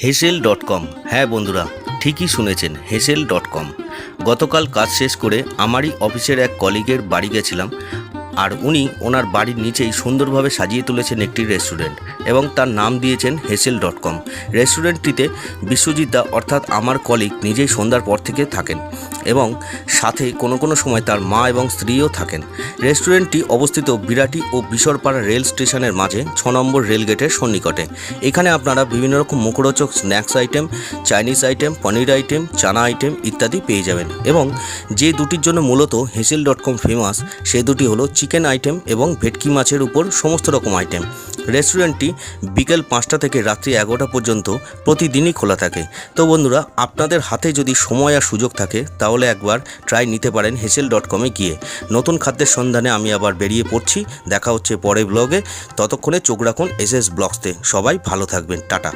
হেসেল.com। হ্যাঁ বন্ধুরা, ঠিকই শুনেছেন, হেসেল.com। গতকাল কাজ শেষ করে আমারই অফিসের এক কলিগের বাড়ি গেছিলাম, আর উনি ওনার বাড়ির নিচেই সুন্দরভাবে সাজিয়ে তুলেছেন একটি রেস্টুরেন্ট এবং তার নাম দিয়েছেন হেসেল.com। রেস্টুরেন্টটিতে বিশ্বজিৎ দা অর্থাৎ আমার কলিগ নিজেই সন্ধ্যার পর থেকে থাকেন এবং সাথে কোনো কোনো সময় তার মা এবং স্ত্রীও থাকেন। রেস্টুরেন্টটি অবস্থিত বিরাটি ও বিশরপাড়া রেল স্টেশনের মাঝে 6 নম্বর রেলগেটের সন্নিকটে। এখানে আপনারা বিভিন্ন রকম মুখরোচক স্ন্যাক্স আইটেম, চাইনিজ আইটেম, পনির আইটেম, চানা আইটেম ইত্যাদি পেয়ে যাবেন। এবং যে দুটির জন্য মূলত হেসেল.com ফেমাস, সে দুটি হলো চিকেন আইটেম এবং ভেটকি মাছের উপর সমস্ত রকম আইটেম। রেস্টুরেন্টটি বিকেল 5টা থেকে রাত্রি 11টা পর্যন্ত প্রতিদিনই খোলা থাকে। তো বন্ধুরা, আপনাদের হাতে যদি সময় আর সুযোগ থাকে তাহলে একবার ট্রাই নিতে পারেন হেসেল.com গিয়ে। নতুন খাদ্যের সন্ধানে আমি আবার বেরিয়ে পড়ছি। দেখা হচ্ছে পরের ব্লগে। ততক্ষণে চোখ রাখুন এসএস ব্লগসতে। সবাই ভালো থাকবেন। টাটা।